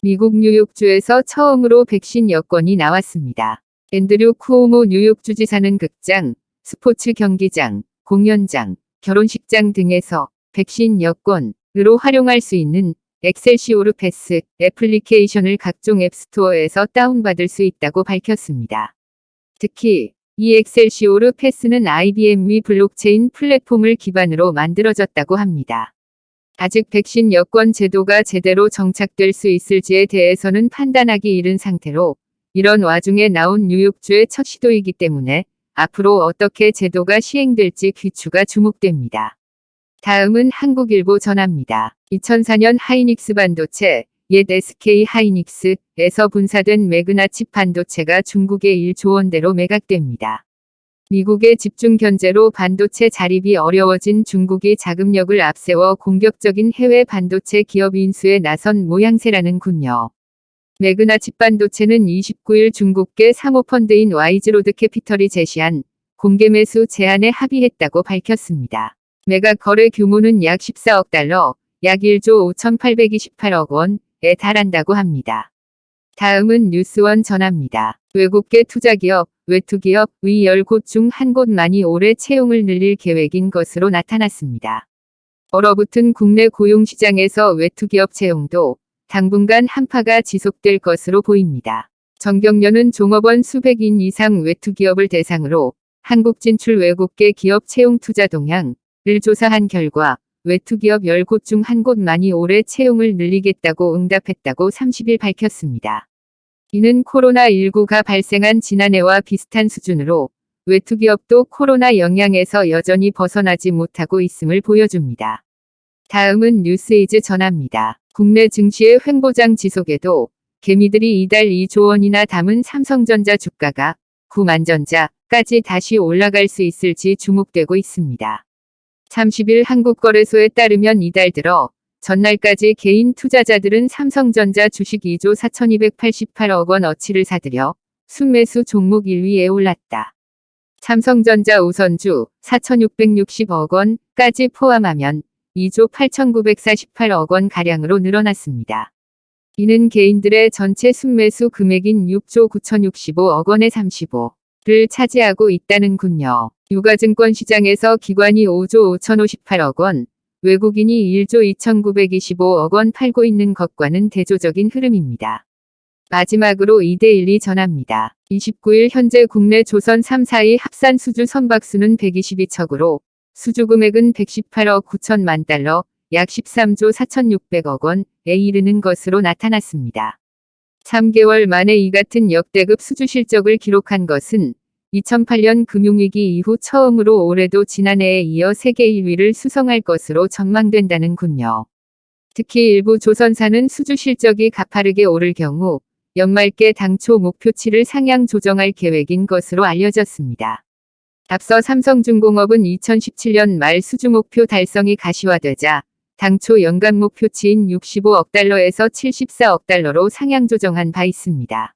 미국 뉴욕주에서 처음으로 백신 여권이 나왔습니다. 앤드류 쿠오모 뉴욕주 지사는 극장, 스포츠 경기장, 공연장, 결혼식장 등에서 백신 여권으로 활용할 수 있는 엑셀시오르 패스 애플리케이션을 각종 앱스토어에서 다운받을 수 있다고 밝혔습니다. 특히 이 엑셀시오르 패스는 IBM이 블록체인 플랫폼을 기반으로 만들어졌다고 합니다. 아직 백신 여권 제도가 제대로 정착될 수 있을지에 대해서는 판단하기 이른 상태로 이런 와중에 나온 뉴욕주의 첫 시도이기 때문에 앞으로 어떻게 제도가 시행될지 귀추가 주목됩니다. 다음은 한국일보 전합니다. 2004년 하이닉스 반도체, 옛 SK 하이닉스에서 분사된 매그나칩 반도체가 중국의 1조 원대로 매각됩니다. 미국의 집중 견제로 반도체 자립이 어려워진 중국이 자금력을 앞세워 공격적인 해외 반도체 기업 인수에 나선 모양새라는군요. 매그나칩 반도체는 29일 중국계 사모펀드인 와이즈로드 캐피털이 제시한 공개 매수 제안에 합의했다고 밝혔습니다. 매각 거래 규모는 약 14억 달러, 약 1조 5,828억 원에 달한다고 합니다. 다음은 뉴스원 전합니다. 외국계 투자기업, 외투기업의 10곳 중 한 곳만이 올해 채용을 늘릴 계획인 것으로 나타났습니다. 얼어붙은 국내 고용시장에서 외투기업 채용도 당분간 한파가 지속될 것으로 보입니다. 정경련은 종업원 수백인 이상 외투기업을 대상으로 한국 진출 외국계 기업 채용 투자 동향을 조사한 결과 외투기업 10곳 중 한 곳만이 올해 채용을 늘리겠다고 응답했다고 30일 밝혔습니다. 이는 코로나19가 발생한 지난해와 비슷한 수준으로 외투기업도 코로나 영향에서 여전히 벗어나지 못하고 있음을 보여줍니다. 다음은 뉴스이즈 전합니다. 국내 증시의 횡보장 지속에도 개미들이 이달 2조 원이나 담은 삼성전자 주가가 구만전자까지 다시 올라갈 수 있을지 주목되고 있습니다. 30일 한국거래소에 따르면 이달 들어 전날까지 개인 투자자들은 삼성전자 주식 2조 4,288억 원어치를 사들여 순매수 종목 1위에 올랐다. 삼성전자 우선주 4,660억 원까지 포함하면 2조 8,948억 원가량으로 늘어났습니다. 이는 개인들의 전체 순매수 금액인 6조 9,065억 원의 35를 차지하고 있다는군요. 유가증권 시장에서 기관이 5조 5,058억 원, 외국인이 1조 2,925억 원 팔고 있는 것과는 대조적인 흐름입니다. 마지막으로 2대1이 전합니다. 29일 현재 국내 조선 3사의 합산 수주 선박수는 122척으로 수주 금액은 118억 9천만 달러, 약 13조 4,600억 원에 이르는 것으로 나타났습니다. 3개월 만에 이 같은 역대급 수주 실적을 기록한 것은 2008년 금융위기 이후 처음으로 올해도 지난해에 이어 세계 1위를 수성할 것으로 전망된다는군요. 특히 일부 조선사는 수주 실적이 가파르게 오를 경우 연말께 당초 목표치를 상향 조정할 계획인 것으로 알려졌습니다. 앞서 삼성중공업은 2017년 말 수주 목표 달성이 가시화되자 당초 연간 목표치인 65억 달러에서 74억 달러로 상향 조정한 바 있습니다.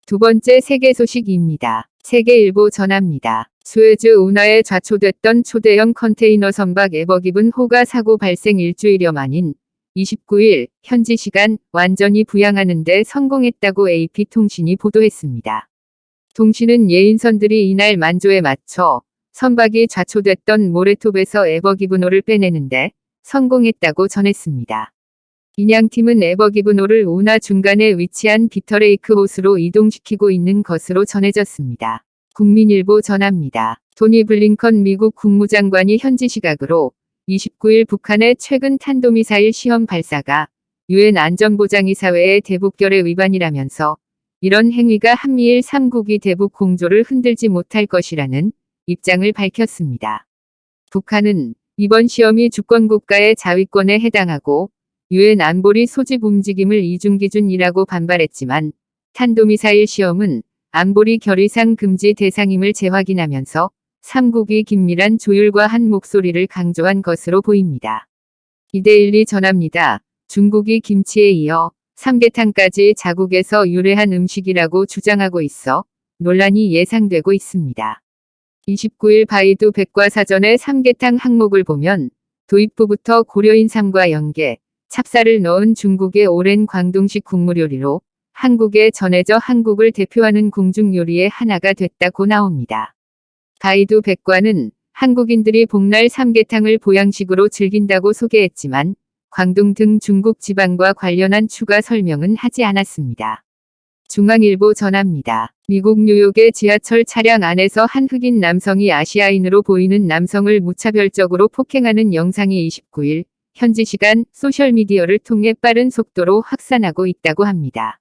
두 번째 세계 소식입니다. 세계일보 전합니다. 수에즈 운하에 좌초됐던 초대형 컨테이너 선박 에버기븐 호가 사고 발생 일주일여 만인 29일 현지 시간 완전히 부양하는 데 성공했다고 AP통신이 보도했습니다. 통신은 예인선들이 이날 만조에 맞춰 선박이 좌초됐던 모래톱에서 에버기브노를 빼내는데 성공했다고 전했습니다. 인양팀은 에버기브노를 운하 중간에 위치한 비터레이크 호수로 이동시키고 있는 것으로 전해졌습니다. 국민일보 전합니다. 토니 블링컨 미국 국무장관이 현지 시각으로 29일 북한의 최근 탄도미사일 시험 발사가 유엔 안전보장이사회의 대북결의 위반이라면서 이런 행위가 한미일 3국이 대북 공조를 흔들지 못할 것이라는 입장을 밝혔습니다. 북한은 이번 시험이 주권국가의 자위권에 해당하고 유엔 안보리 소집 움직임을 이중기준이라고 반발했지만 탄도미사일 시험은 안보리 결의상 금지 대상임을 재확인하면서 3국이 긴밀한 조율과 한 목소리를 강조한 것으로 보입니다. 이데일리 전합니다. 중국이 김치에 이어 삼계탕까지 자국에서 유래한 음식이라고 주장하고 있어 논란이 예상되고 있습니다. 29일 바이두 백과사전의 삼계탕 항목을 보면 도입부부터 고려인삼과 연계, 찹쌀을 넣은 중국의 오랜 광동식 국물 요리로 한국에 전해져 한국을 대표하는 궁중요리의 하나가 됐다고 나옵니다. 바이두 백과는 한국인들이 복날 삼계탕을 보양식으로 즐긴다고 소개했지만 광동 등 중국 지방과 관련한 추가 설명은 하지 않았습니다. 중앙일보 전합니다. 미국 뉴욕의 지하철 차량 안에서 한 흑인 남성이 아시아인으로 보이는 남성을 무차별적으로 폭행하는 영상이 29일 현지 시간 소셜미디어를 통해 빠른 속도로 확산하고 있다고 합니다.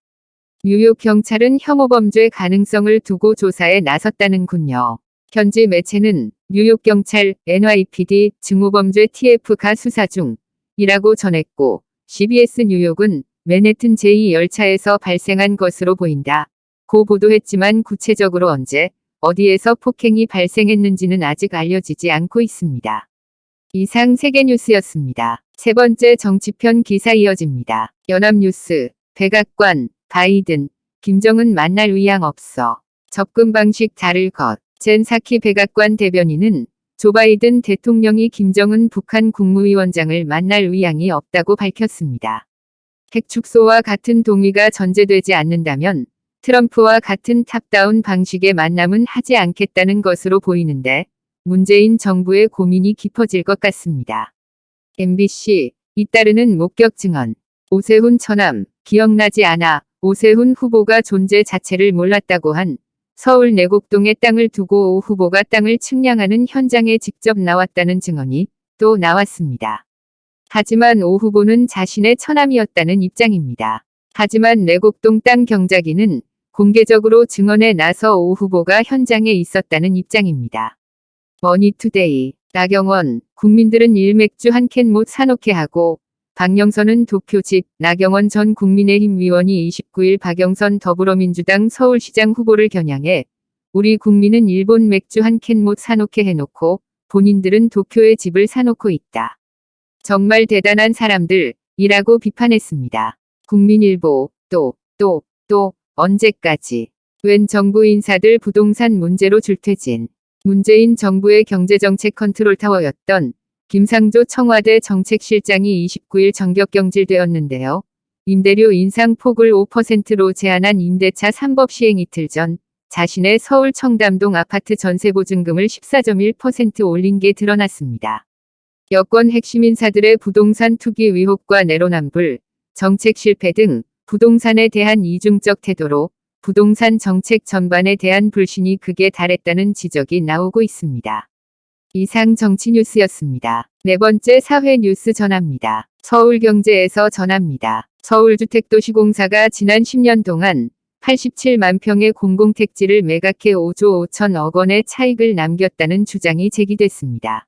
뉴욕 경찰은 혐오 범죄 가능성을 두고 조사에 나섰다는군요. 현지 매체는 뉴욕 경찰 NYPD 증오범죄 TF가 수사 중이라고 전했고 CBS 뉴욕은 맨해튼 제2열차에서 발생한 것으로 보인다 고 보도했지만 구체적으로 언제, 어디에서 폭행이 발생했는지는 아직 알려지지 않고 있습니다. 이상 세계뉴스였습니다. 세 번째 정치편 기사 이어집니다. 연합뉴스, 백악관, 바이든, 김정은 만날 의향 없어. 접근 방식 다를 것. 젠 사키 백악관 대변인은 조 바이든 대통령이 김정은 북한 국무위원장을 만날 의향이 없다고 밝혔습니다. 핵 축소와 같은 동의가 전제되지 않는다면 트럼프와 같은 탑다운 방식의 만남은 하지 않겠다는 것으로 보이는데 문재인 정부의 고민이 깊어질 것 같습니다. MBC, 잇따르는 목격 증언. 오세훈 처남, 기억나지 않아. 오세훈 후보가 존재 자체를 몰랐다고 한 서울 내곡동에 땅을 두고 오 후보가 땅을 측량하는 현장에 직접 나왔다는 증언이 또 나왔습니다. 하지만 오 후보는 자신의 처남이었다는 입장입니다. 하지만 내곡동 땅 경작인은 공개적으로 증언에 나서 오 후보가 현장에 있었다는 입장입니다. 머니투데이, 나경원, 국민들은 일맥주 한 캔 못 사놓게 하고 박영선은 도쿄집. 나경원 전 국민의힘 위원이 29일 박영선 더불어민주당 서울시장 후보를 겨냥해 우리 국민은 일본 맥주 한 캔 못 사놓게 해놓고 본인들은 도쿄에 집을 사놓고 있다. 정말 대단한 사람들이라고 비판했습니다. 국민일보, 또 언제까지? 웬 정부 인사들 부동산 문제로 줄퇴진. 문재인 정부의 경제정책 컨트롤타워였던 김상조 청와대 정책실장이 29일 전격경질되었는데요. 임대료 인상 폭을 5%로 제한한 임대차 3법 시행 이틀 전 자신의 서울 청담동 아파트 전세보증금을 14.1% 올린 게 드러났습니다. 여권 핵심 인사들의 부동산 투기 의혹과 내로남불, 정책 실패 등 부동산에 대한 이중적 태도로 부동산 정책 전반에 대한 불신이 극에 달했다는 지적이 나오고 있습니다. 이상 정치뉴스였습니다. 네 번째 사회뉴스 전합니다. 서울경제에서 전합니다. 서울주택도시공사가 지난 10년 동안 87만 평의 공공택지를 매각해 5조 5천억 원의 차익을 남겼다는 주장이 제기됐습니다.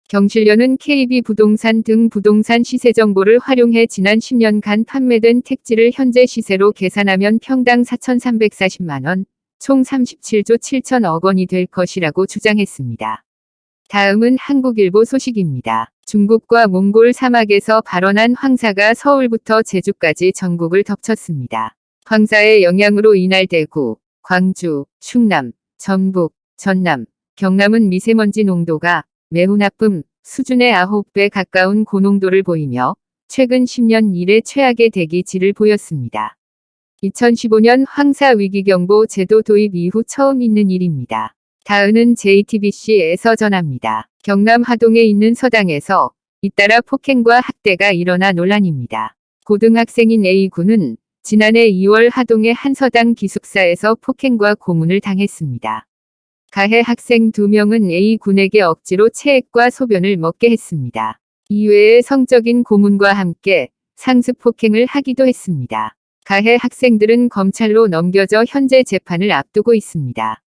경실련은 KB부동산 등 부동산 시세 정보를 활용해 지난 10년간 판매된 택지를 현재 시세로 계산하면 평당 4,340만 원, 총 37조 7천억 원이 될 것이라고 주장했습니다. 다음은 한국일보 소식입니다. 중국과 몽골 사막에서 발원한 황사가 서울부터 제주까지 전국을 덮쳤습니다. 황사의 영향으로 이날 대구, 광주, 충남, 전북, 전남, 경남은 미세먼지 농도가 매우 나쁨 수준의 9배 가까운 고농도를 보이며 최근 10년 이래 최악의 대기질을 보였습니다. 2015년 황사 위기경보 제도 도입 이후 처음 있는 일입니다. 다음은 JTBC에서 전합니다. 경남 하동에 있는 서당에서 잇따라 폭행과 학대가 일어나 논란입니다. 고등학생인 A군은 지난해 2월 하동의 한 서당 기숙사에서 폭행과 고문을 당했습니다. 가해 학생 2명은 A군에게 억지로 체액과 소변을 먹게 했습니다. 이외에 성적인 고문과 함께 상습 폭행을 하기도 했습니다. 가해 학생들은 검찰로 넘겨져 현재 재판을 앞두고 있습니다.